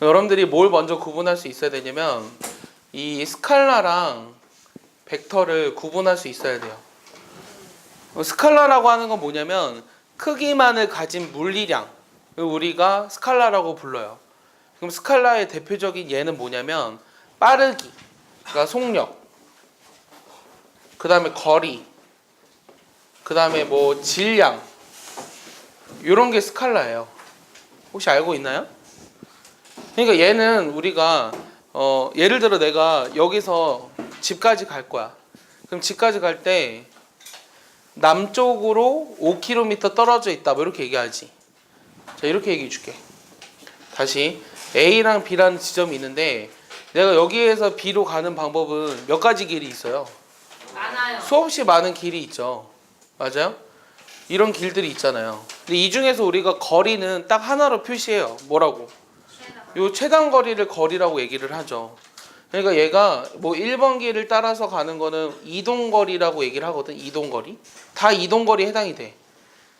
여러분들이 뭘 먼저 구분할 수 있어야 되냐면 이 스칼라랑 벡터를 구분할 수 있어야 돼요. 스칼라라고 하는 건 뭐냐면 크기만을 가진 물리량을 우리가 스칼라라고 불러요. 그럼 스칼라의 대표적인 예는 뭐냐면 빠르기, 그러니까 속력, 그 다음에 거리, 그 다음에 뭐 질량, 이런 게 스칼라예요. 혹시 알고 있나요? 그러니까 얘는 우리가 예를 들어 내가 여기서 집까지 갈 거야. 그럼 집까지 갈 때 남쪽으로 5km 떨어져 있다, 뭐 이렇게 얘기하지. 자, 이렇게 얘기해 줄게. 다시 A랑 B라는 지점이 있는데 내가 여기에서 B로 가는 방법은 몇 가지 길이 있어요. 많아요. 수없이 많은 길이 있죠. 맞아요? 이런 길들이 있잖아요. 근데 이 중에서 우리가 거리는 딱 하나로 표시해요. 뭐라고? 요 최단 거리를 거리라고 얘기를 하죠. 그러니까 얘가 뭐 1번 길을 따라서 가는 거는 이동거리라고 얘기를 하거든. 이동거리. 다 이동거리에 해당이 돼.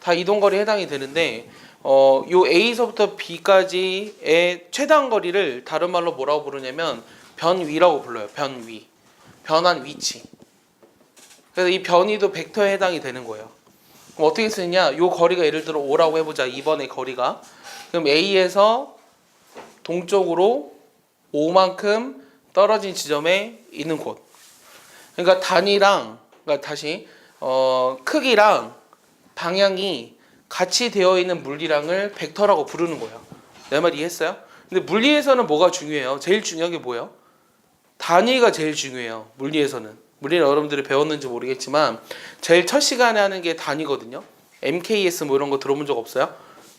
다 이동거리에 해당이 되는데 요 A서부터 B까지의 최단 거리를 다른 말로 뭐라고 부르냐면 변위라고 불러요. 변위. 변한 위치. 그래서 이 변위도 벡터에 해당이 되는 거예요. 그럼 어떻게 쓰느냐? 요 거리가 예를 들어 5라고 해보자. 2번의 거리가. 그럼 A에서 동쪽으로 5만큼 떨어진 지점에 있는 곳. 그러니까 단위랑, 그러니까 다시 크기랑 방향이 같이 되어 있는 물리량을 벡터라고 부르는 거예요. 내 말 이해했어요? 근데 물리에서는 뭐가 중요해요? 제일 중요한 게 뭐예요? 단위가 제일 중요해요. 물리에서는. 물리는 여러분들이 배웠는지 모르겠지만 제일 첫 시간에 하는 게 단위거든요. MKS 뭐 이런 거 들어본 적 없어요?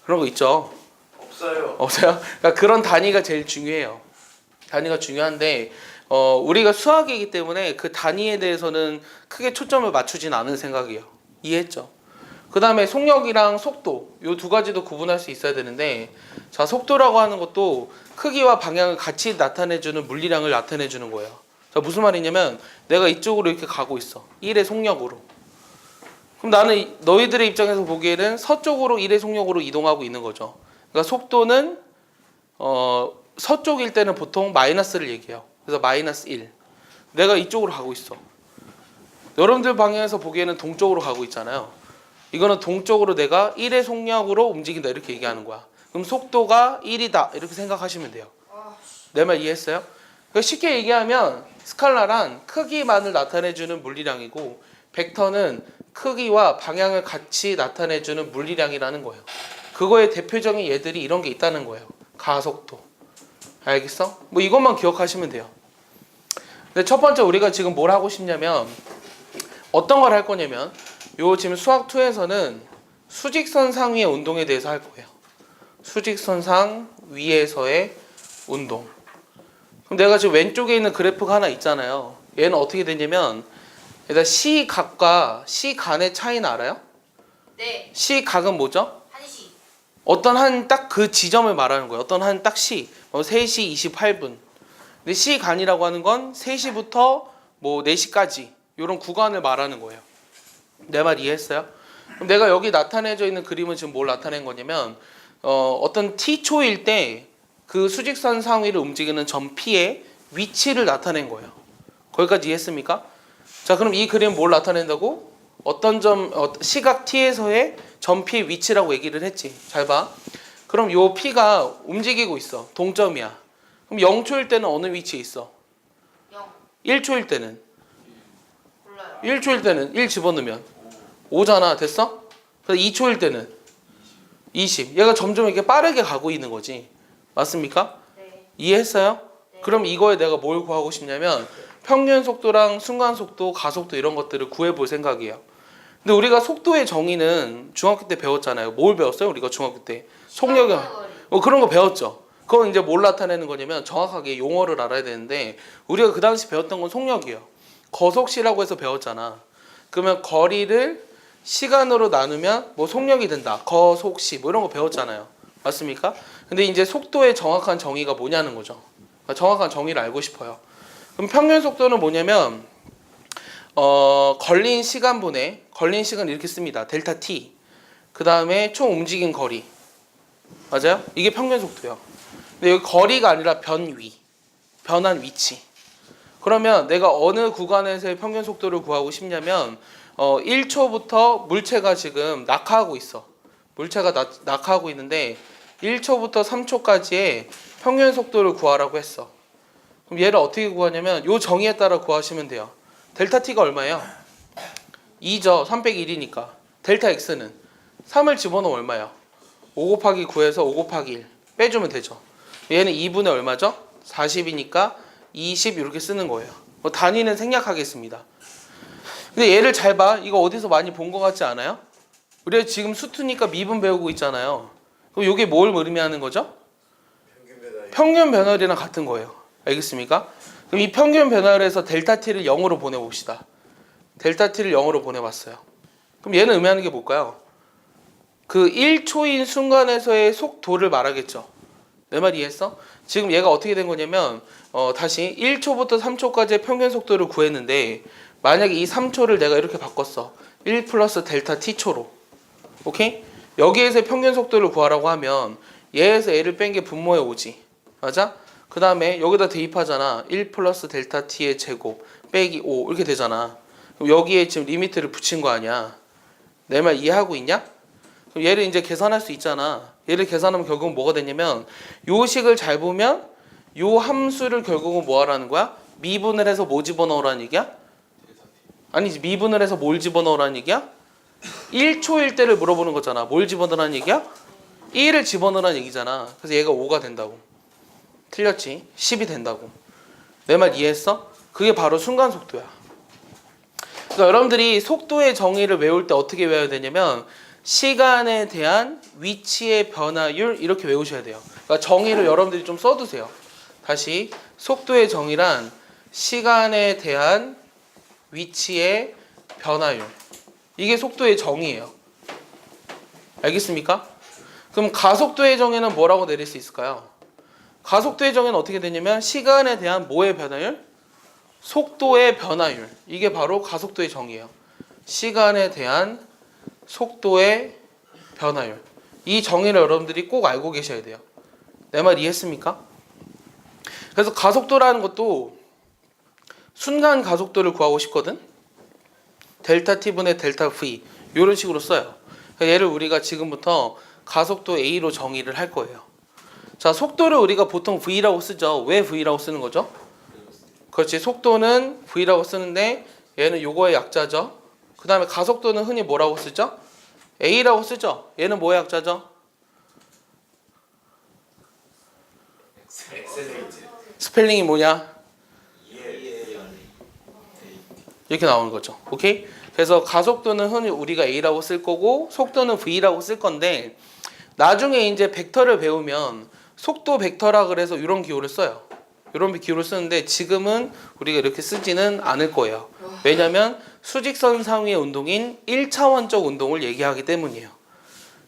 그런 거 있죠? 없어요. 없어요? 그러니까 그런 단위가 제일 중요해요. 단위가 중요한데 우리가 수학이기 때문에 그 단위에 대해서는 크게 초점을 맞추진 않은 생각이에요. 이해했죠? 그 다음에 속력이랑 속도 이 두 가지도 구분할 수 있어야 되는데 자, 속도라고 하는 것도 크기와 방향을 같이 나타내주는 물리량을 나타내주는 거예요. 자, 무슨 말이냐면 내가 이쪽으로 이렇게 가고 있어. 1의 속력으로. 그럼 나는 너희들의 입장에서 보기에는 서쪽으로 1의 속력으로 이동하고 있는 거죠. 그러니까 속도는 서쪽일 때는 보통 마이너스를 얘기해요. 그래서 마이너스 1. 내가 이쪽으로 가고 있어. 여러분들 방향에서 보기에는 동쪽으로 가고 있잖아요. 이거는 동쪽으로 내가 1의 속력으로 움직인다 이렇게 얘기하는 거야. 그럼 속도가 1이다 이렇게 생각하시면 돼요. 내 말 이해했어요? 그러니까 쉽게 얘기하면 스칼라란 크기만을 나타내주는 물리량이고 벡터는 크기와 방향을 같이 나타내주는 물리량이라는 거예요. 그거의 대표적인 예들이 이런 게 있다는 거예요. 가속도. 알겠어? 뭐 이것만 기억하시면 돼요. 근데 첫 번째 우리가 지금 뭘 하고 싶냐면 어떤 걸 할 거냐면 요 지금 수학 2에서는 수직선상 위의 운동에 대해서 할 거예요. 수직선상 위에서의 운동. 그럼 내가 지금 왼쪽에 있는 그래프가 하나 있잖아요. 얘는 어떻게 되냐면 일단 C각과 C간의 차이는 알아요? 네. C각은 뭐죠? 한시. 어떤 한 딱 그 지점을 말하는 거예요. 어떤 한 딱 시. 3시 28분. 근데 C간이라고 하는 건 3시부터 뭐 4시까지 이런 구간을 말하는 거예요. 내 말 이해했어요? 그럼 내가 여기 나타내져 있는 그림은 지금 뭘 나타낸 거냐면 어떤 t초일 때 그 수직선 상위를 움직이는 점 P의 위치를 나타낸 거예요. 거기까지 이해했습니까? 자, 그럼 이 그림은 뭘 나타낸다고? 어떤 점 시각 T에서의 점 P의 위치라고 얘기를 했지. 잘 봐. 그럼 요 P가 움직이고 있어. 동점이야. 그럼 0초일 때는 어느 위치에 있어? 0. 1초일 때는? 몰라요. 1초일 때는 1 집어넣으면 5잖아. 됐어? 그래서 2초일 때는 20. 얘가 점점 이렇게 빠르게 가고 있는 거지. 맞습니까? 네. 이해했어요? 네. 그럼 이거에 내가 뭘 구하고 싶냐면 평균 속도랑 순간 속도, 가속도 이런 것들을 구해볼 생각이에요. 근데 우리가 속도의 정의는 중학교 때 배웠잖아요. 뭘 배웠어요? 우리가 중학교 때 속력이 그런 거 배웠죠. 그건 이제 뭘 나타내는 거냐면 정확하게 용어를 알아야 되는데 우리가 그 당시 배웠던 건 속력이에요. 거속시라고 해서 배웠잖아. 그러면 거리를 시간으로 나누면 뭐 속력이 된다. 거속시 뭐 이런 거 배웠잖아요. 맞습니까? 근데 이제 속도의 정확한 정의가 뭐냐는 거죠. 정확한 정의를 알고 싶어요. 그럼 평균 속도는 뭐냐면 걸린 시간분의 걸린 시간 이렇게 씁니다. 델타 t. 그 다음에 총 움직인 거리. 맞아요? 이게 평균 속도예요. 근데 여기 거리가 아니라 변위, 변한 위치. 그러면 내가 어느 구간에서의 평균 속도를 구하고 싶냐면 1초부터 물체가 지금 낙하하고 있어. 물체가 낙하하고 있는데 1초부터 3초까지의 평균 속도를 구하라고 했어. 그럼 얘를 어떻게 구하냐면 요 정의에 따라 구하시면 돼요. 델타 t가 얼마예요? 2죠. 3 빼기 1이니까. 델타 x는 3을 집어넣으면 얼마예요? 5 곱하기 9에서 5 곱하기 1 빼주면 되죠. 얘는 2분의 얼마죠? 40이니까 20 이렇게 쓰는 거예요. 단위는 생략하겠습니다. 근데 얘를 잘 봐. 이거 어디서 많이 본 것 같지 않아요? 우리가 지금 수투니까 미분 배우고 있잖아요. 그럼 이게 뭘 의미하는 거죠? 평균 변화율이랑 같은 거예요. 알겠습니까? 그럼 이 평균 변화율에서 델타 t를 0으로 보내봅시다. 델타 t를 0으로 보내봤어요. 그럼 얘는 의미하는 게 뭘까요? 그 1초인 순간에서의 속도를 말하겠죠. 내 말 이해했어? 지금 얘가 어떻게 된 거냐면 다시 1초부터 3초까지의 평균 속도를 구했는데 만약에 이 3초를 내가 이렇게 바꿨어. 1 플러스 델타 t초로. 오케이? 여기에서 평균 속도를 구하라고 하면 얘에서 얘를 뺀 게 분모에 오지. 맞아? 그 다음에 여기다 대입하잖아. 1 플러스 델타 t의 제곱 빼기 5 이렇게 되잖아. 그럼 여기에 지금 리미트를 붙인 거 아니야. 내 말 이해하고 있냐? 그럼 얘를 이제 계산할 수 있잖아. 얘를 계산하면 결국은 뭐가 되냐면 요 식을 잘 보면 요 함수를 결국은 뭐 하라는 거야? 미분을 해서 뭐 집어넣으라는 얘기야? 아니지, 미분을 해서 뭘 집어넣으라는 얘기야? 1초일 때를 물어보는 거잖아. 뭘 집어넣으라는 얘기야? 1을 집어넣으라는 얘기잖아. 그래서 얘가 5가 된다고. 틀렸지? 10이 된다고. 내 말 이해했어? 그게 바로 순간 속도야. 그러니까 여러분들이 속도의 정의를 외울 때 어떻게 외워야 되냐면 시간에 대한 위치의 변화율 이렇게 외우셔야 돼요. 그러니까 정의를 여러분들이 좀 써두세요. 다시 속도의 정의란 시간에 대한 위치의 변화율. 이게 속도의 정의예요. 알겠습니까? 그럼 가속도의 정의는 뭐라고 내릴 수 있을까요? 가속도의 정의는 어떻게 되냐면 시간에 대한 뭐의 변화율? 속도의 변화율. 이게 바로 가속도의 정의예요. 시간에 대한 속도의 변화율. 이 정의를 여러분들이 꼭 알고 계셔야 돼요. 내 말 이해했습니까? 그래서 가속도라는 것도 순간 가속도를 구하고 싶거든. 델타 t분의 델타 v 이런 식으로 써요. 얘를 우리가 지금부터 가속도 a로 정의를 할 거예요. 자, 속도를 우리가 보통 v라고 쓰죠. 왜 v라고 쓰는 거죠? 그렇지. 속도는 v라고 쓰는데 얘는 요거의 약자죠. 그 다음에 가속도는 흔히 뭐라고 쓰죠? a라고 쓰죠. 얘는 뭐의 약자죠? 스펠링이 뭐냐? 이렇게 나오는 거죠. 오케이? 그래서 가속도는 흔히 우리가 a라고 쓸 거고 속도는 v라고 쓸 건데 나중에 이제 벡터를 배우면 속도 벡터라 그래서 이런 기호를 써요. 이런 기호를 쓰는데 지금은 우리가 이렇게 쓰지는 않을 거예요. 왜냐하면 수직선 상위의 운동인 1차원적 운동을 얘기하기 때문이에요.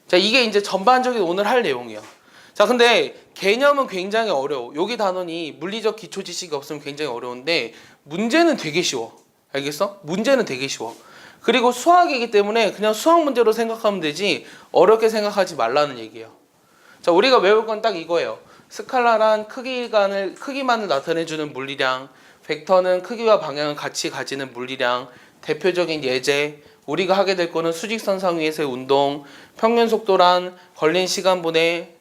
자, 이게 이제 전반적인 오늘 할 내용이에요. 자, 근데 개념은 굉장히 어려워. 여기 단원이 물리적 기초 지식이 없으면 굉장히 어려운데 문제는 되게 쉬워. 알겠어? 문제는 되게 쉬워. 그리고 수학이기 때문에 그냥 수학 문제로 생각하면 되지 어렵게 생각하지 말라는 얘기예요. 자, 우리가 외울 건 딱 이거예요. 스칼라란 크기만을 나타내주는 물리량, 벡터는 크기와 방향을 같이 가지는 물리량, 대표적인 예제, 우리가 하게 될 거는 수직선 상위에서의 운동, 평균 속도란 걸린 시간분의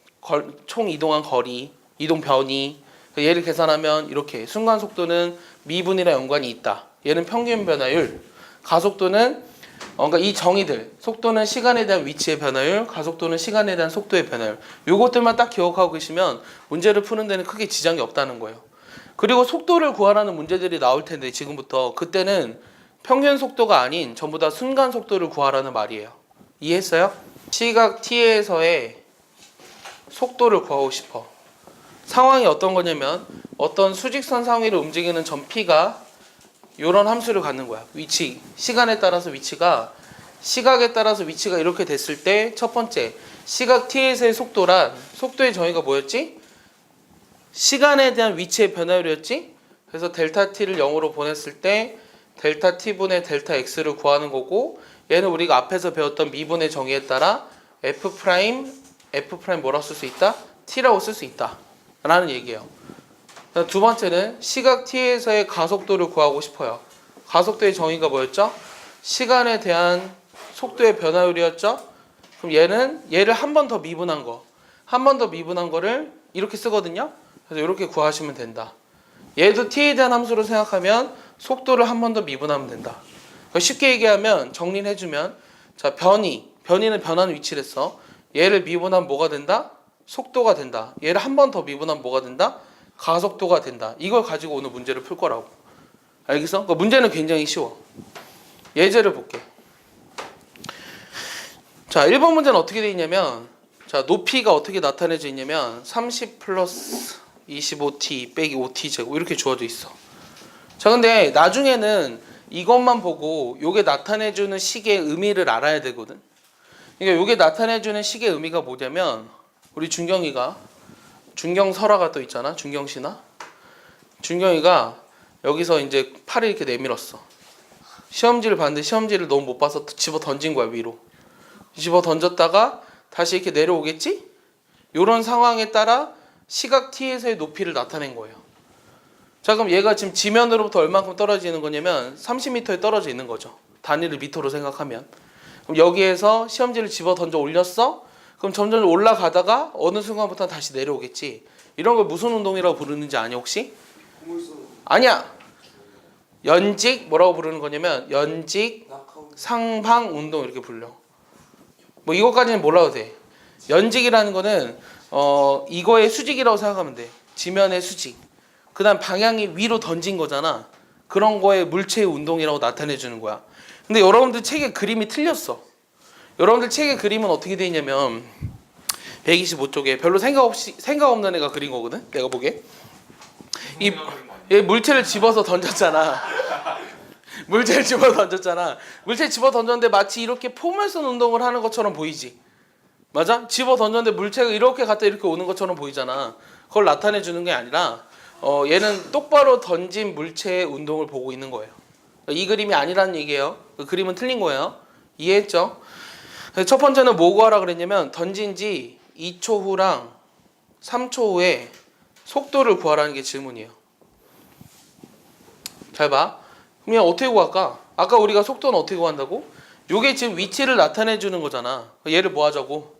총 이동한 거리, 이동 변이. 얘를 계산하면 이렇게 순간 속도는 미분이랑 연관이 있다. 얘는 평균 변화율. 가속도는 그러니까 이 정의들, 속도는 시간에 대한 위치의 변화율, 가속도는 시간에 대한 속도의 변화율. 요것들만 딱 기억하고 계시면 문제를 푸는 데는 크게 지장이 없다는 거예요. 그리고 속도를 구하라는 문제들이 나올 텐데 지금부터 그때는 평균 속도가 아닌 전부 다 순간 속도를 구하라는 말이에요. 이해했어요? 시각 t에서의 속도를 구하고 싶어. 상황이 어떤 거냐면 어떤 수직선 상위를 움직이는 점 p가 이런 함수를 갖는 거야. 위치, 시간에 따라서 위치가 시각에 따라서 위치가 이렇게 됐을 때 첫 번째 시각 t에서의 속도란 속도의 정의가 뭐였지? 시간에 대한 위치의 변화율이었지? 그래서 델타 t를 0으로 보냈을 때 델타 t분의 델타 x를 구하는 거고 얘는 우리가 앞에서 배웠던 미분의 정의에 따라 f 프라임 뭐라고 쓸 수 있다? t라고 쓸 수 있다. 라는 얘기예요. 두 번째는 시각 t에서의 가속도를 구하고 싶어요. 가속도의 정의가 뭐였죠? 시간에 대한 속도의 변화율이었죠? 그럼 얘를 한 번 더 미분한 거. 한 번 더 미분한 거를 이렇게 쓰거든요. 그래서 이렇게 구하시면 된다. 얘도 t에 대한 함수로 생각하면 속도를 한 번 더 미분하면 된다. 그러니까 쉽게 얘기하면 정리를 해주면 자 변이는 변하는 위치를 했어. 얘를 미분하면 뭐가 된다? 속도가 된다. 얘를 한 번 더 미분하면 뭐가 된다? 가속도가 된다. 이걸 가지고 오늘 문제를 풀 거라고. 알겠어? 그러니까 문제는 굉장히 쉬워. 예제를 볼게. 자, 1번 문제는 어떻게 돼 있냐면 자, 높이가 어떻게 나타내져 있냐면 30 플러스 25t 빼기 5t 제곱 이렇게 주어져 있어. 자, 근데 나중에는 이것만 보고 요게 나타내주는 식의 의미를 알아야 되거든. 그러니까 요게 나타내주는 식의 의미가 뭐냐면 우리 준경설화가 또 있잖아. 준경신화. 준경이가 여기서 이제 팔을 이렇게 내밀었어. 시험지를 봤는데 시험지를 너무 못 봐서 집어 던진 거야 위로. 집어 던졌다가 다시 이렇게 내려오겠지? 요런 상황에 따라 시각 t에서의 높이를 나타낸 거예요. 자, 그럼 얘가 지금 지면으로부터 얼만큼 떨어지는 거냐면 30m에 떨어져 있는 거죠. 단위를 미터로 생각하면. 그럼 여기에서 시험지를 집어 던져 올렸어? 그럼 점점 올라가다가 어느 순간부터 다시 내려오겠지. 이런 걸 무슨 운동이라고 부르는지 아냐 혹시? 아니야. 연직 뭐라고 부르는 거냐면 연직 상방 운동 이렇게 불려. 뭐 이것까지는 몰라도 돼. 연직이라는 거는 이거의 수직이라고 생각하면 돼. 지면의 수직. 그다음 방향이 위로 던진 거잖아. 그런 거에 물체의 운동이라고 나타내 주는 거야. 근데 여러분들 책의 그림이 틀렸어. 여러분들 책의 그림은 어떻게 돼 있냐면 125쪽에 별로 생각 없는 애가 그린 거거든. 내가 보기에. 얘 물체를 집어서 던졌잖아. 물체 집어 던졌는데 마치 이렇게 포물선 운동을 하는 것처럼 보이지. 맞아? 집어 던졌는데 물체가 이렇게 갔다 이렇게 오는 것처럼 보이잖아. 그걸 나타내 주는 게 아니라 얘는 똑바로 던진 물체의 운동을 보고 있는 거예요. 이 그림이 아니라는 얘기예요. 그 그림은 틀린 거예요. 이해했죠? 첫 번째는 뭐 구하라 그랬냐면 던진 지 2초 후랑 3초 후에 속도를 구하라는 게 질문이에요. 잘 봐. 그럼 어떻게 구할까? 아까 우리가 속도는 어떻게 구한다고? 요게 지금 위치를 나타내 주는 거잖아. 얘를 뭐 하자고?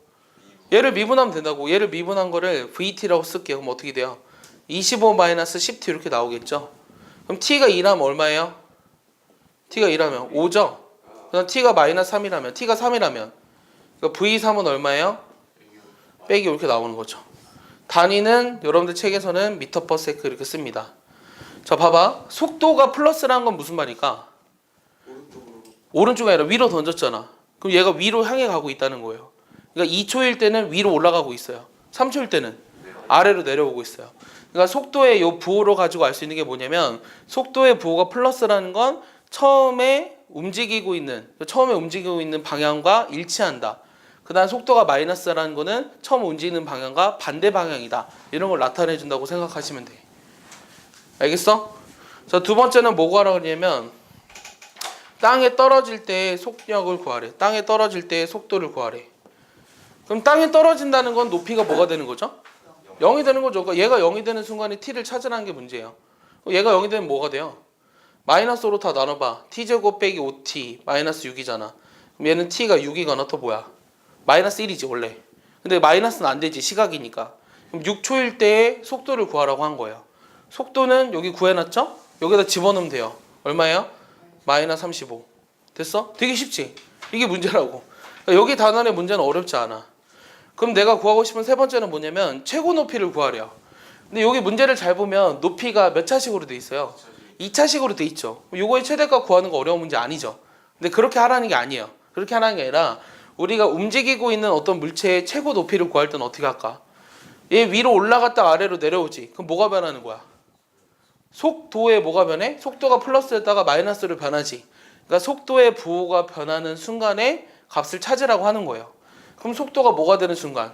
얘를 미분하면 된다고. 얘를 미분한 거를 VT라고 쓸게요. 그럼 어떻게 돼요? 25-10t 이렇게 나오겠죠? 그럼 t가 2라면 얼마예요? t가 2라면 5죠? 그럼 t가 -3이라면 t가 3이라면 그러니까 V3은 얼마예요? 빼기 이렇게 나오는 거죠. 단위는 여러분들 책에서는 m/s 이렇게 씁니다. 자, 봐봐. 속도가 플러스라는 건 무슨 말일까? 오른쪽이 아니라 위로 던졌잖아. 그럼 얘가 위로 향해 가고 있다는 거예요. 그러니까 2초일 때는 위로 올라가고 있어요. 3초일 때는 아래로 내려오고 있어요. 그러니까 속도의 요 부호로 가지고 알 수 있는 게 뭐냐면 속도의 부호가 플러스라는 건 처음에 움직이고 있는 방향과 일치한다. 그 다음 속도가 마이너스라는 거는 처음 움직이는 방향과 반대 방향이다. 이런 걸 나타내 준다고 생각하시면 돼. 알겠어? 자, 두 번째는 뭐 구하라고 그러냐면 땅에 떨어질 때 속력을 구하래. 땅에 떨어질 때 속도를 구하래. 그럼 땅에 떨어진다는 건 높이가 뭐가 되는 거죠? 0이 되는 거죠. 그러니까 얘가 0이 되는 순간에 t를 찾으라는 게 문제예요. 얘가 0이 되면 뭐가 돼요? 마이너스로 다 나눠봐. t제곱 빼기 5t 마이너스 6이잖아. 그럼 얘는 t가 6이거나 또 뭐야? 마이너스 1이지 원래. 근데 마이너스는 안 되지. 시각이니까. 그럼 6초일 때의 속도를 구하라고 한 거예요. 속도는 여기 구해놨죠? 여기다 집어넣으면 돼요. 얼마예요? 마이너스 35. 됐어? 되게 쉽지? 이게 문제라고. 그러니까 여기 단원의 문제는 어렵지 않아. 그럼 내가 구하고 싶은 세 번째는 뭐냐면 최고 높이를 구하래요. 근데 여기 문제를 잘 보면 높이가 몇 차식으로 돼 있어요? 2차식으로 돼 있죠. 요거의 최대값 구하는 거 어려운 문제 아니죠. 근데 그렇게 하라는 게 아니에요. 그렇게 하라는 게 아니라 우리가 움직이고 있는 어떤 물체의 최고 높이를 구할 때는 어떻게 할까? 얘 위로 올라갔다 아래로 내려오지. 그럼 뭐가 변하는 거야? 속도에 뭐가 변해? 속도가 플러스였다가 마이너스로 변하지. 그러니까 속도의 부호가 변하는 순간에 값을 찾으라고 하는 거예요. 그럼 속도가 뭐가 되는 순간?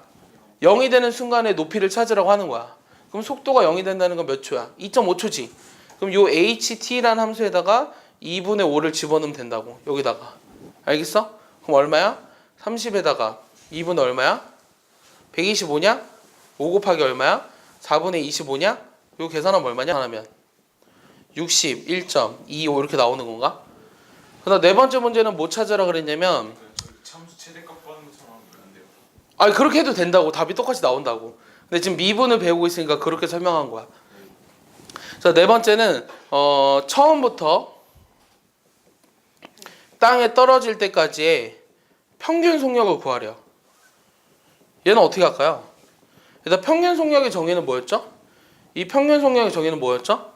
0이 되는 순간에 높이를 찾으라고 하는 거야. 그럼 속도가 0이 된다는 건 몇 초야? 2.5초지. 그럼 요 ht라는 함수에다가 2분의 5를 집어넣으면 된다고. 여기다가. 알겠어? 그럼 얼마야? 30에다가 2분의 얼마야? 125냐? 5 곱하기 얼마야? 4분의 25냐? 이거 계산하면 얼마냐? 하면 61.25 이렇게 나오는 건가? 그다음 네 번째 문제는 뭐 찾으라 그랬냐면 참수 최대값 구하는 것처럼 하면 안 돼요. 아니 그렇게 해도 된다고. 답이 똑같이 나온다고. 근데 지금 미분을 배우고 있으니까 그렇게 설명한 거야. 자, 네 번째는 처음부터 땅에 떨어질 때까지의 평균 속력을 구하래요. 얘는 어떻게 할까요? 일단 평균 속력의 정의는 뭐였죠? 이 평균 속력의 정의는 뭐였죠?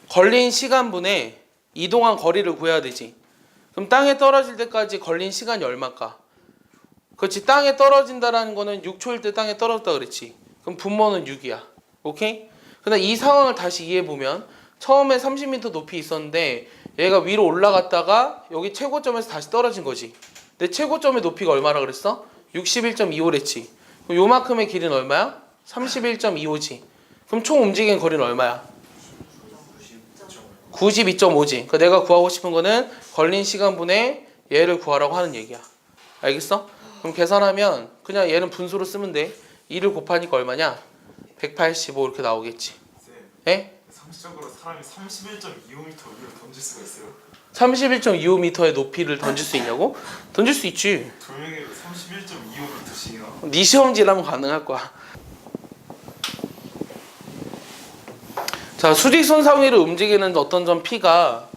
걸린 시간분의 이동한 거리를 구해야 되지. 그럼 땅에 떨어질 때까지 걸린 시간이 얼마일까? 그렇지. 땅에 떨어진다라는 거는 6초일 때 땅에 떨어졌다 그랬지. 그럼 분모는 6이야. 오케이? 근데 이 상황을 다시 이해해 보면 처음에 30m 높이 있었는데 얘가 위로 올라갔다가 여기 최고점에서 다시 떨어진 거지. 내 최고점의 높이가 얼마라 그랬어? 61.25랬지. 그럼 요만큼의 길이는 얼마야? 31.25지. 그럼 총 움직이는 거리는 얼마야? 92.5지. 그러니까 내가 구하고 싶은 거는 걸린 시간분의 얘를 구하라고 하는 얘기야. 알겠어? 그럼 계산하면 그냥 얘는 분수로 쓰면 돼. 2를 곱하니까 얼마냐? 185 이렇게 나오겠지. 예? 상식적으로 사람이 31.25m 위로 던질 수가 있어요? 31.25m의 높이를 던질 수 있냐고? 던질 수 있지. 두 명이 31.25m씩이나. 네 시험지라면 가능할 거야. 자, 수직선 상위를 움직이는 어떤 점 P가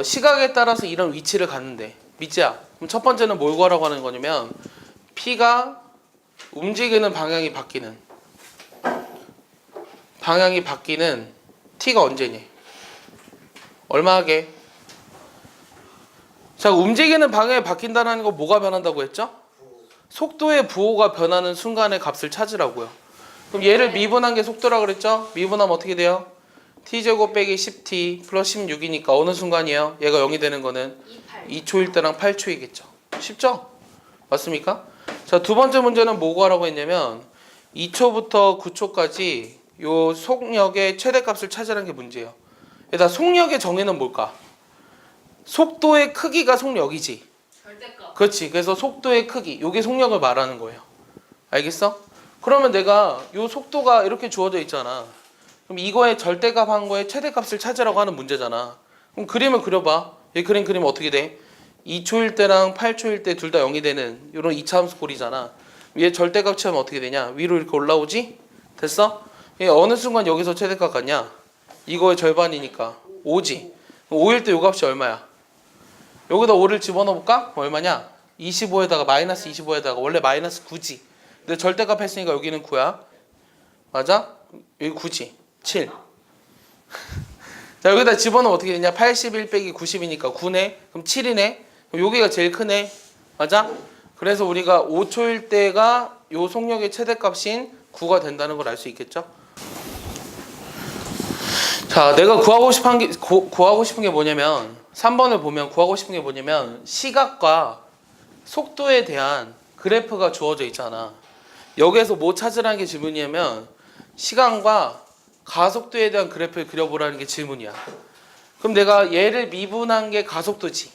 시각에 따라서 이런 위치를 갖는데 미지야. 그럼 첫 번째는 뭘 구하라고 하는 거냐면 P가 움직이는 방향이 바뀌는 T가 언제니? 얼마 하게? 자, 움직이는 방향이 바뀐다는 거 뭐가 변한다고 했죠? 속도의 부호가 변하는 순간의 값을 찾으라고요. 그럼 얘를 미분한 게 속도라 그랬죠? 미분하면 어떻게 돼요? t제곱 빼기 10t 플러스 16이니까 어느 순간이에요? 얘가 0이 되는 거는 2초일 때랑 8초이겠죠. 쉽죠? 맞습니까? 자, 두 번째 문제는 뭐 구하라고 했냐면 2초부터 9초까지 요 속력의 최대값을 찾으라는 게 문제예요. 일단 속력의 정의는 뭘까? 속도의 크기가 속력이지. 절대값. 그렇지. 그래서 속도의 크기, 요게 속력을 말하는 거예요. 알겠어? 그러면 내가 요 속도가 이렇게 주어져 있잖아. 그럼 이거의 절대값 한 거에 최대값을 찾으라고 하는 문제잖아. 그럼 그림을 그려봐. 이 그림 그리면 어떻게 돼? 2초일 때랑 8초일 때 둘 다 0이 되는 이런 이차함수 꼴이잖아. 얘 절대값 치면 어떻게 되냐? 위로 이렇게 올라오지? 됐어? 얘 어느 순간 여기서 최대값 같냐? 이거의 절반이니까 5지. 5일 때 요 값이 얼마야? 여기다 5를 집어넣어볼까? 얼마냐? 25에다가 마이너스 25에다가 원래 마이너스 9지. 근데 절대값 했으니까 여기는 9야. 맞아? 여기 9지. 7. 자, 여기다 집어넣으면 어떻게 되냐? 81 빼기 90이니까 9네. 그럼 7이네. 그럼 여기가 제일 크네. 맞아? 그래서 우리가 5초일 때가 요 속력의 최대값인 9가 된다는 걸 알 수 있겠죠? 자, 내가 구하고 싶은 게 뭐냐면 3번을 보면 구하고 싶은 게 뭐냐면 시각과 속도에 대한 그래프가 주어져 있잖아. 여기에서 뭐 찾으라는 게 질문이냐면 시간과 가속도에 대한 그래프를 그려보라는 게 질문이야. 그럼 내가 얘를 미분한 게 가속도지.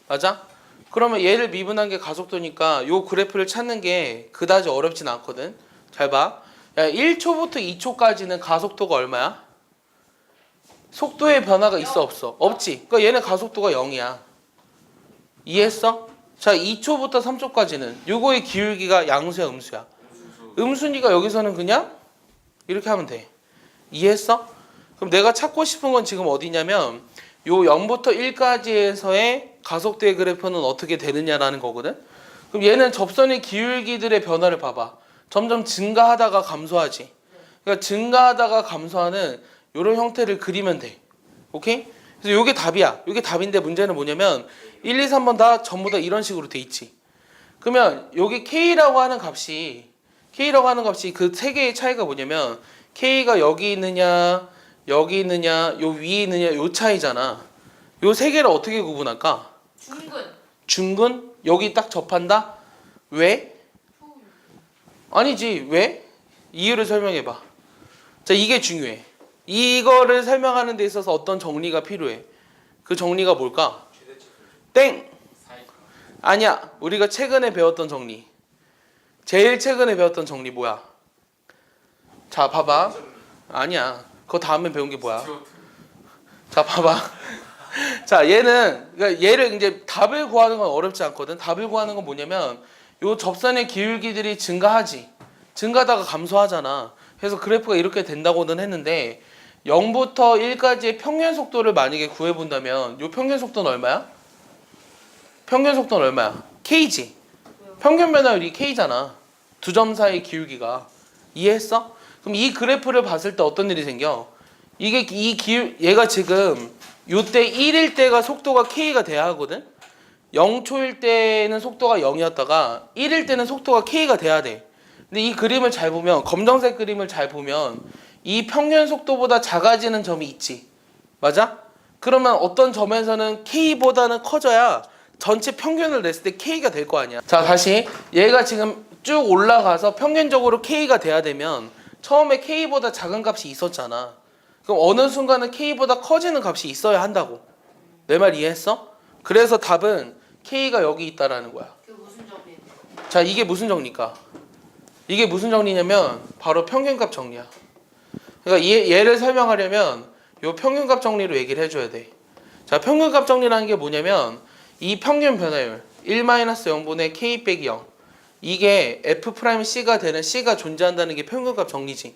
맞아? 그러면 얘를 미분한 게 가속도니까 요 그래프를 찾는 게 그다지 어렵진 않거든. 잘 봐. 야, 1초부터 2초까지는 가속도가 얼마야? 속도의 변화가 있어 없어? 없지. 그러니까 얘는 가속도가 0이야. 이해했어? 자, 2초부터 3초까지는 요거의 기울기가 양수야 음수야? 음수니까 여기서는 그냥 이렇게 하면 돼. 이해했어? 그럼 내가 찾고 싶은 건 지금 어디냐면 요 0부터 1까지에서의 가속도의 그래프는 어떻게 되느냐라는 거거든. 그럼 얘는 접선의 기울기들의 변화를 봐봐. 점점 증가하다가 감소하지. 그러니까 증가하다가 감소하는 이런 형태를 그리면 돼. 오케이? 그래서 요게 답이야. 요게 답인데 문제는 뭐냐면 1, 2, 3번 다 전부 다 이런 식으로 돼 있지. 그러면 여기 K라고 하는 값이 그 세 개의 차이가 뭐냐면 K가 여기 있느냐, 여기 있느냐, 요 위에 있느냐 요 차이잖아. 요 세 개를 어떻게 구분할까? 중근? 여기 딱 접한다? 왜? 아니지. 왜? 이유를 설명해 봐. 자, 이게 중요해. 이거를 설명하는 데 있어서 어떤 정리가 필요해. 그 정리가 뭘까? 땡! 아니야. 우리가 최근에 배웠던 정리. 제일 최근에 배웠던 정리 뭐야? 자 봐봐. 아니야. 그거 다음에 배운 게 뭐야? 스튜어트. 자 봐봐. 자 얘는 그러니까 얘를 이제 답을 구하는 건 어렵지 않거든. 답을 구하는 건 뭐냐면 요 접선의 기울기들이 증가하지. 증가하다가 감소하잖아. 그래서 그래프가 이렇게 된다고는 했는데 0부터 1까지의 평균 속도를 만약에 구해본다면 요 평균 속도는 얼마야? 평균 속도는 얼마야? K지. 평균 변화율이 K잖아. 두 점 사이 기울기가. 이해했어? 그럼 이 그래프를 봤을 때 어떤 일이 생겨? 이게 얘가 지금 요때 1일 때가 속도가 K가 돼야 하거든? 0초일 때는 속도가 0이었다가 1일 때는 속도가 K가 돼야 돼. 근데 이 그림을 잘 보면, 검정색 그림을 잘 보면 이 평균 속도보다 작아지는 점이 있지. 맞아? 그러면 어떤 점에서는 K보다는 커져야 전체 평균을 냈을 때 K가 될 거 아니야. 자, 다시 얘가 지금 쭉 올라가서 평균적으로 K가 돼야 되면 처음에 K보다 작은 값이 있었잖아. 그럼 어느 순간은 K보다 커지는 값이 있어야 한다고. 내 말 이해했어? 그래서 답은 K가 여기 있다라는 거야. 그게 무슨 정리예요? 자, 이게 무슨 정리일까? 이게 무슨 정리냐면 바로 평균값 정리야. 그러니까 얘를 설명하려면 요 평균값 정리로 얘기를 해줘야 돼. 자, 평균값 정리라는 게 뭐냐면 이 평균 변화율 1-0분의 K 빼기 0 이게 F'C가 되는 C가 존재한다는 게 평균값 정리지.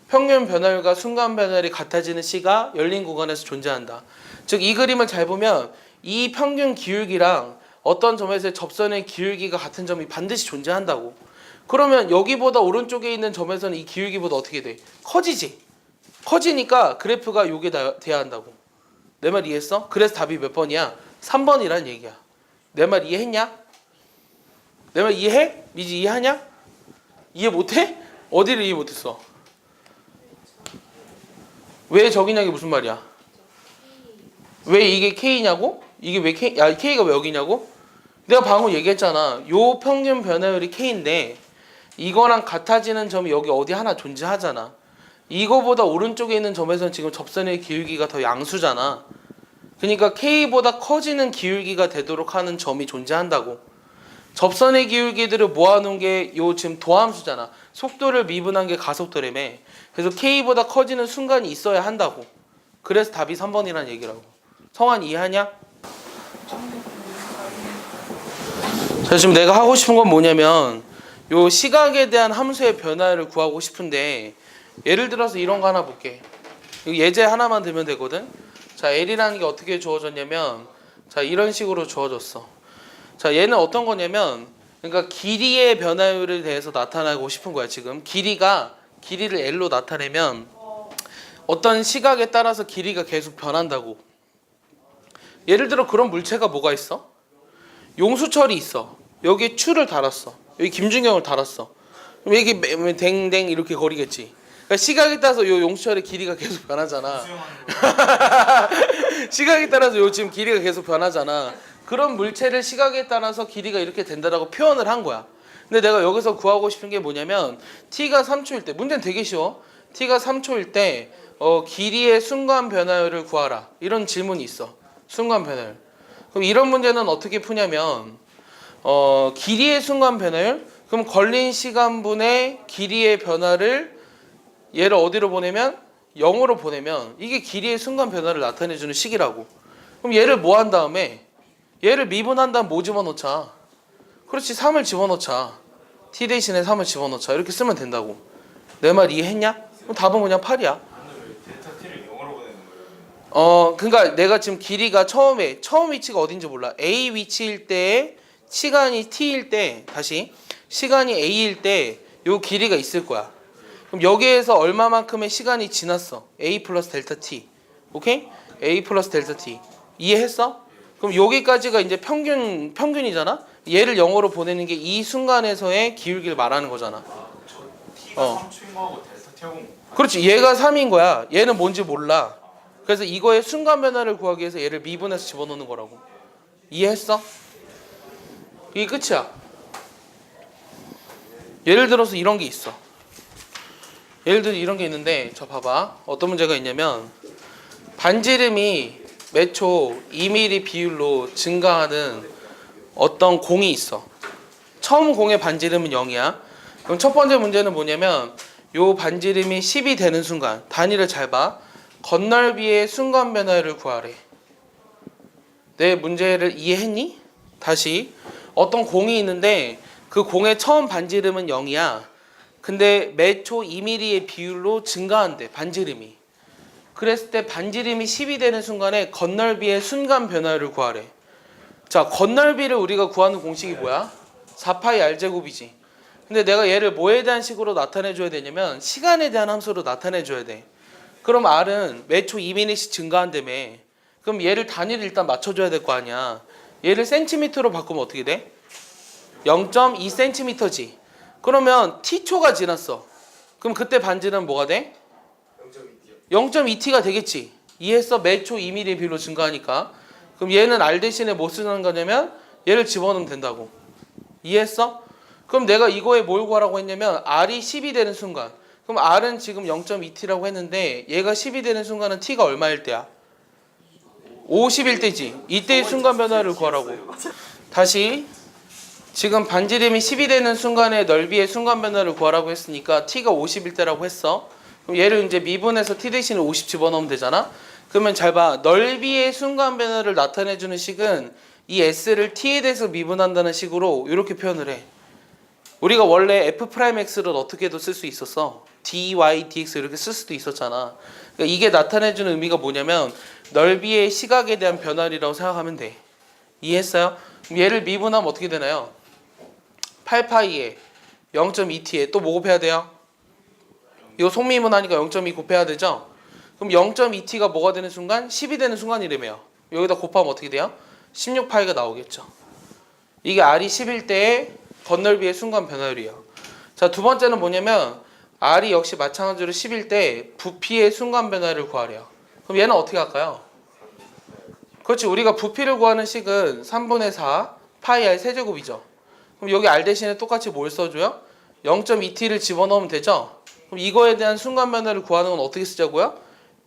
평균 변화율과 순간 변화율이 같아지는 C가 열린 구간에서 존재한다. 즉 이 그림을 잘 보면 이 평균 기울기랑 어떤 점에서의 접선의 기울기가 같은 점이 반드시 존재한다고. 그러면 여기보다 오른쪽에 있는 점에서는 이 기울기보다 어떻게 돼? 커지지. 커지니까 그래프가 요게 돼야 한다고. 내 말 이해했어? 그래서 답이 몇 번이야? 3번이란 얘기야. 내 말 이해했냐? 내 말 이해해? 미지 이해하냐? 이해 못해? 어디를 이해 못했어? 왜 저기냐기 무슨 말이야? 왜 이게 K냐고? 이게 왜 K? 야, K가 왜 여기냐고? 내가 방금 얘기했잖아. 요 평균 변화율이 K인데 이거랑 같아지는 점이 여기 어디 하나 존재하잖아. 이거보다 오른쪽에 있는 점에서는 지금 접선의 기울기가 더 양수잖아. 그러니까 K보다 커지는 기울기가 되도록 하는 점이 존재한다고. 접선의 기울기들을 모아놓은 게 요 지금 도함수잖아. 속도를 미분한 게 가속도라며. 그래서 K보다 커지는 순간이 있어야 한다고. 그래서 답이 3번이라는 얘기라고. 성환 이해하냐? 자, 지금 내가 하고 싶은 건 뭐냐면 요 시각에 대한 함수의 변화를 구하고 싶은데 예를 들어서 이런 거 하나 볼게. 예제 하나만 들면 되거든. 자, L이라는 게 어떻게 주어졌냐면 자, 이런 식으로 주어졌어. 자, 얘는 어떤 거냐면 그러니까 길이의 변화율에 대해서 나타나고 싶은 거야. 지금 길이를 L로 나타내면 어떤 시각에 따라서 길이가 계속 변한다고. 예를 들어 그런 물체가 뭐가 있어? 용수철이 있어. 여기에 추를 달았어. 여기 김준경을 달았어. 그럼 이게 댕댕 이렇게 거리겠지. 그러니까 시각에 따라서 요 용수철의 길이가 계속 변하잖아. 시각에 따라서 요 지금 길이가 계속 변하잖아. 그런 물체를 시각에 따라서 길이가 이렇게 된다라고 표현을 한 거야. 근데 내가 여기서 구하고 싶은 게 뭐냐면 t가 3초일 때, 문제는 되게 쉬워. t가 3초일 때 길이의 순간 변화율을 구하라. 이런 질문이 있어. 순간 변화율. 그럼 이런 문제는 어떻게 푸냐면 길이의 순간 변화율? 그럼 걸린 시간분의 길이의 변화를 얘를 어디로 보내면? 0으로 보내면 이게 길이의 순간 변화를 나타내주는 식이라고. 그럼 얘를 뭐 한 다음에 얘를 미분한 다음 뭐 집어넣자? 그렇지, 3을 집어넣자. t 대신에 3을 집어넣자. 이렇게 쓰면 된다고. 내 말 이해했냐? 그럼 답은 그냥 8이야. 근데 왜 델타 t를 0으로 보내는 거예요? 그러니까 내가 지금 길이가 처음 위치가 어딘지 몰라. A 위치일 때 시간이 t일 때 다시 시간이 a일 때 요 길이가 있을 거야. 그럼 여기에서 얼마만큼의 시간이 지났어? a 플러스 델타 t. 오케이? a 플러스 델타 t. 이해했어? 그럼 여기까지가 이제 평균이잖아. 얘를 0으로 보내는 게 이 순간에서의 기울기를 말하는 거잖아. t가 3초인 거하고 델타 t하고 그렇지. 얘가 3인 거야. 얘는 뭔지 몰라. 그래서 이거의 순간 변화를 구하기 위해서 얘를 미분해서 집어넣는 거라고. 이해했어? 이게 끝이야. 예를 들어서 이런 게 있어. 예를 들어 이런 게 있는데 저 봐봐. 어떤 문제가 있냐면 반지름이 매초 2mm 비율로 증가하는 어떤 공이 있어. 처음 공의 반지름은 0이야. 그럼 첫 번째 문제는 뭐냐면 요 반지름이 10이 되는 순간 단위를 잘 봐. 건널비의 순간 변화를 구하래. 내 문제를 이해했니? 다시 어떤 공이 있는데 그 공의 처음 반지름은 0이야. 근데 매초 2mm의 비율로 증가한대 반지름이. 그랬을 때 반지름이 10이 되는 순간에 건널비의 순간 변화를 구하래. 자, 건널비를 우리가 구하는 공식이 뭐야? 4파이 r제곱이지. 근데 내가 얘를 뭐에 대한 식으로 나타내줘야 되냐면 시간에 대한 함수로 나타내줘야 돼. 그럼 r은 매초 2mm씩 증가한다며. 그럼 얘를 단위를 일단 맞춰줘야 될 거 아니야. 얘를 센티미터로 바꾸면 어떻게 돼? 0.2cm지. 그러면 t초가 지났어. 그럼 그때 반지름 뭐가 돼? 0.2t가 되겠지. 이해했어? 매초 2mm의 비율로 증가하니까. 그럼 얘는 r 대신에 뭐 쓰는 거냐면 얘를 집어넣으면 된다고. 이해했어? 그럼 내가 이거에 뭘 구하라고 했냐면 r이 10이 되는 순간. 그럼 r은 지금 0.2t라고 했는데 얘가 10이 되는 순간은 t가 얼마일 때야? 50일 때지. 이때의 순간 변화를 구하라고. 다시 지금 반지름이 10이 되는 순간에 넓이의 순간 변화를 구하라고 했으니까 t가 50일 때라고 했어. 그럼 얘를 이제 미분해서 t 대신에 50 집어넣으면 되잖아. 그러면 잘 봐. 넓이의 순간 변화를 나타내주는 식은 이 s를 t에 대해서 미분한다는 식으로 이렇게 표현을 해. 우리가 원래 f'x를 어떻게도 쓸 수 있었어. dy, dx 이렇게 쓸 수도 있었잖아. 그러니까 이게 나타내주는 의미가 뭐냐면 넓이의 시각에 대한 변화리라고 생각하면 돼. 이해했어요? 그럼 얘를 미분하면 어떻게 되나요? 8파이에 0.2t에 또 뭐 곱해야 돼요? 이거 속미분하니까 0.2 곱해야 되죠? 그럼 0.2t가 뭐가 되는 순간? 10이 되는 순간이라며요. 여기다 곱하면 어떻게 돼요? 16파이가 나오겠죠. 이게 r이 10일 때의 건널비의 순간 변화율이에요. 자, 두 번째는 뭐냐면 r이 역시 마찬가지로 10일 때 부피의 순간 변화를 구하래요. 그럼 얘는 어떻게 할까요? 그렇지. 우리가 부피를 구하는 식은 3분의 4 파이 r 세제곱이죠. 그럼 여기 r 대신에 똑같이 뭘 써줘요? 0.2t를 집어넣으면 되죠. 그럼 이거에 대한 순간 변화를 구하는 건 어떻게 쓰자고요?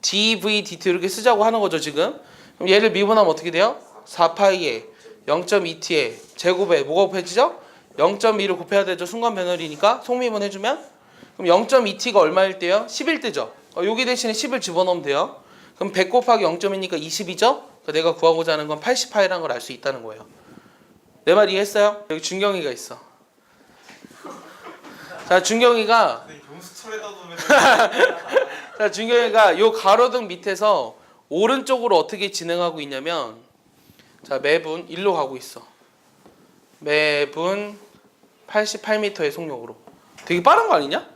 dv dt 이렇게 쓰자고 하는 거죠 지금. 그럼 얘를 미분하면 어떻게 돼요? 4파이에 0.2t에 제곱에 뭐가 곱해지죠? 0.2를 곱해야 되죠. 순간 변화리니까 속미분 해주면. 그럼 0.2t가 얼마일 때요? 10일 때죠. 여기 대신에 10을 집어넣으면 돼요. 그럼 100 곱하기 0.2니까 20이죠? 그러니까 내가 구하고자 하는 건 80파이라는 걸 알 수 있다는 거예요. 내 말 이해했어요? 여기 준경이가 있어. 자, 준경이가 용수철에다 놓으면 자, 준경이가 요 가로등 밑에서 오른쪽으로 어떻게 진행하고 있냐면 자, 매분 1로 가고 있어. 매분 88m의 속력으로. 되게 빠른 거 아니냐?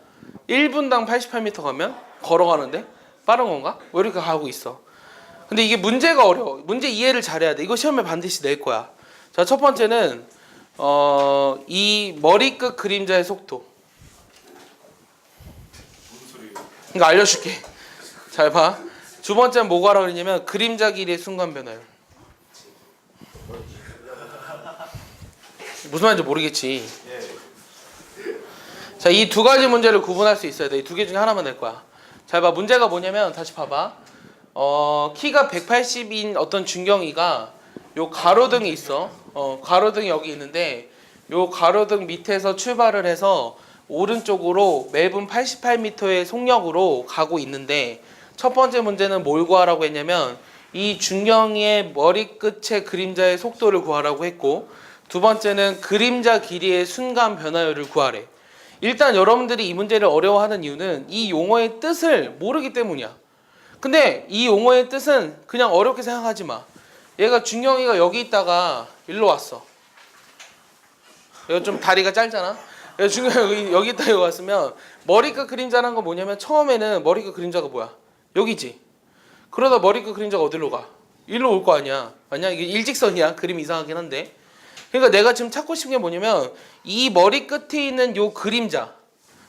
1분당 88m 가면 걸어가는데 빠른 건가? 왜 이렇게 가고 있어? 근데 이게 문제가 어려워. 문제 이해를 잘해야 돼. 이거 시험에 반드시 낼 거야. 자, 첫 번째는 이 머리끝 그림자의 속도. 무슨 소리예요? 이거 알려줄게. 잘 봐. 두 번째는 뭐가 하라고 그러냐면 그림자 길이의 순간 변화율. 무슨 말인지 모르겠지. 자, 이 두 가지 문제를 구분할 수 있어야 돼. 이 두 개 중에 하나만 낼 거야. 잘 봐. 문제가 뭐냐면 다시 봐봐. 키가 180인 어떤 준경이가 요 가로등이 있어. 가로등이 여기 있는데 요 가로등 밑에서 출발을 해서 오른쪽으로 매분 88m의 속력으로 가고 있는데 첫 번째 문제는 뭘 구하라고 했냐면 이 준경이의 머리끝의 그림자의 속도를 구하라고 했고 두 번째는 그림자 길이의 순간 변화율을 구하래. 일단 여러분들이 이 문제를 어려워하는 이유는 이 용어의 뜻을 모르기 때문이야. 근데 이 용어의 뜻은 그냥 어렵게 생각하지 마. 얘가 준경이가 여기 있다가 일로 왔어. 얘가 좀 다리가 짧잖아. 얘가 준경이 여기 있다가 여기 왔으면 머리끝 그림자라는 건 뭐냐면 처음에는 머리끝 그림자가 뭐야? 여기지. 그러다 머리끝 그림자가 어디로 가? 일로 올 거 아니야. 아니야? 이게 일직선이야. 그림 이상하긴 한데. 그러니까 내가 지금 찾고 싶은 게 뭐냐면 이 머리 끝에 있는 요 그림자,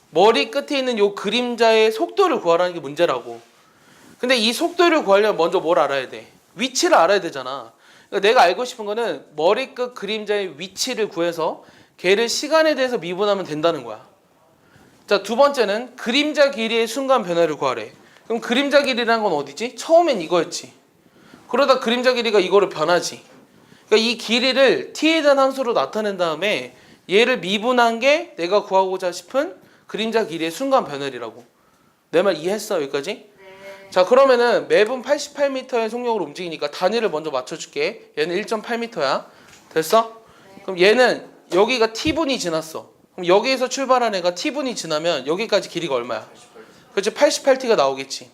머리 끝에 있는 요 그림자의 속도를 구하라는 게 문제라고. 근데 이 속도를 구하려면 먼저 뭘 알아야 돼? 위치를 알아야 되잖아. 그러니까 내가 알고 싶은 거는 머리 끝 그림자의 위치를 구해서 걔를 시간에 대해서 미분하면 된다는 거야. 자, 두 번째는 그림자 길이의 순간 변화를 구하래. 그럼 그림자 길이라는 건 어디지? 처음엔 이거였지. 그러다 그림자 길이가 이거로 변하지. 그러니까 이 길이를 t에 대한 함수로 나타낸 다음에 얘를 미분한 게 내가 구하고자 싶은 그림자 길이의 순간 변열이라고. 내 말 이해했어 여기까지? 네. 자 그러면은 매분 88m의 속력으로 움직이니까 단위를 먼저 맞춰줄게. 얘는 1.8m야. 됐어? 그럼 얘는 여기가 t분이 지났어. 그럼 여기에서 출발한 애가 t분이 지나면 여기까지 길이가 얼마야? 그렇지 88t가 나오겠지.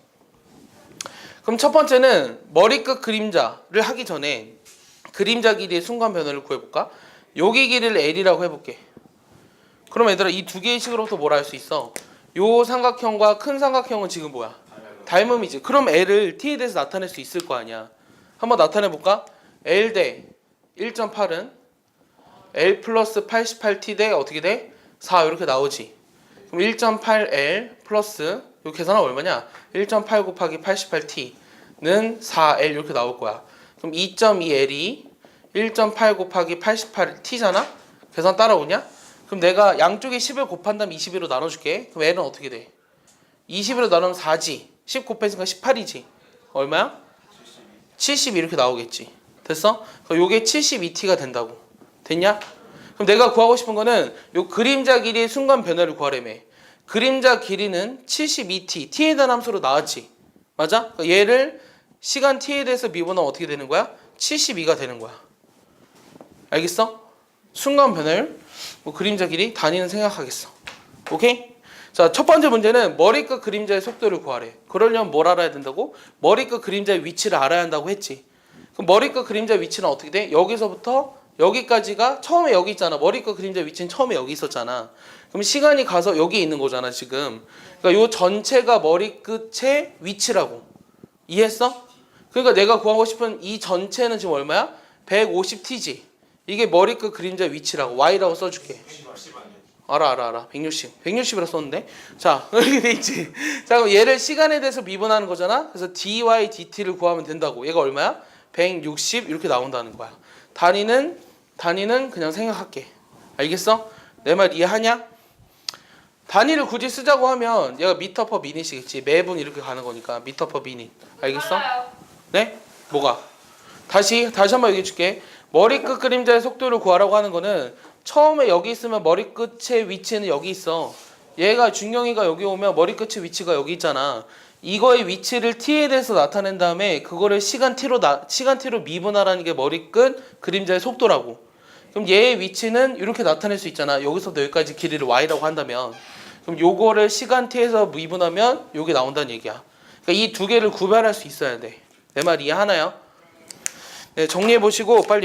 그럼 첫 번째는 머리끝 그림자를 하기 전에 그림자 길이의 순간 변화를 구해볼까? 여기 길이를 L이라고 해볼게. 그럼 얘들아 이 두 개의 식으로부터 뭐라 할 수 있어? 요 삼각형과 큰 삼각형은 지금 뭐야? 닮음이지. 그럼 L을 T에 대해서 나타낼 수 있을 거 아니야. 한번 나타내볼까? L 대 1.8은 L 플러스 88T 대 어떻게 돼? 4 이렇게 나오지. 그럼 1.8L 플러스 요 계산하면 얼마냐? 1.8 곱하기 88T는 4L 이렇게 나올 거야. 그럼 2.2L이 1.8 곱하기 88T잖아? 계산 따라오냐? 그럼 내가 양쪽에 10을 곱한 다음 22로 나눠줄게. 그럼 L은 어떻게 돼? 22로 나누면 4지. 10 곱했으니까 18이지. 얼마야? 72 이렇게 나오겠지. 됐어? 그럼 요게 72T가 된다고. 됐냐? 그럼 내가 구하고 싶은 거는 요 그림자 길이의 순간 변화를 구하려며. 그림자 길이는 72T, T에 대한 함수로 나왔지. 맞아? 그러니까 얘를 시간 T에 대해서 미분하면 어떻게 되는 거야? 72가 되는 거야. 알겠어? 순간 변화율, 뭐 그림자 길이, 단위는 생각하겠어. 오케이? 자, 첫 번째 문제는 머리끝 그림자의 속도를 구하래. 그러려면 뭘 알아야 된다고? 머리끝 그림자의 위치를 알아야 한다고 했지. 그럼 머리끝 그림자 위치는 어떻게 돼? 여기서부터 여기까지가 처음에 여기 있잖아. 머리끝 그림자 위치는 처음에 여기 있었잖아. 그럼 시간이 가서 여기 있는 거잖아 지금. 그러니까 요 전체가 머리끝의 위치라고. 이해했어? 그러니까 내가 구하고 싶은 이 전체는 지금 얼마야? 150T지. 이게 머리끝 그림자 위치라고. Y라고 써줄게. 10 아니야? 알아. 160. 160이라 썼는데. 자, 이렇게 돼 있지. 자, 그럼 얘를 시간에 대해서 미분하는 거잖아. 그래서 dy dt를 구하면 된다고. 얘가 얼마야? 160 이렇게 나온다는 거야. 단위는 그냥 생각할게. 알겠어? 내 말 이해하냐? 단위를 굳이 쓰자고 하면 얘가 미터 퍼 미닛이겠지. 매분 이렇게 가는 거니까 미터 퍼 미닛. 알겠어? 빨라요. 네? 뭐가? 다시 한번 얘기해 줄게. 머리끝 그림자의 속도를 구하라고 하는 거는 처음에 여기 있으면 머리끝의 위치는 여기 있어. 얘가 준경이가 여기 오면 머리끝의 위치가 여기 있잖아. 이거의 위치를 t에 대해서 나타낸 다음에 그거를 시간 t로 미분하라는 게 머리끝 그림자의 속도라고. 그럼 얘의 위치는 이렇게 나타낼 수 있잖아. 여기서부터 여기까지 길이를 y라고 한다면 그럼 요거를 시간 t에서 미분하면 요게 나온다는 얘기야. 그러니까 이 두 개를 구별할 수 있어야 돼. 내 말 이해하나요? 네, 정리해 보시고 빨리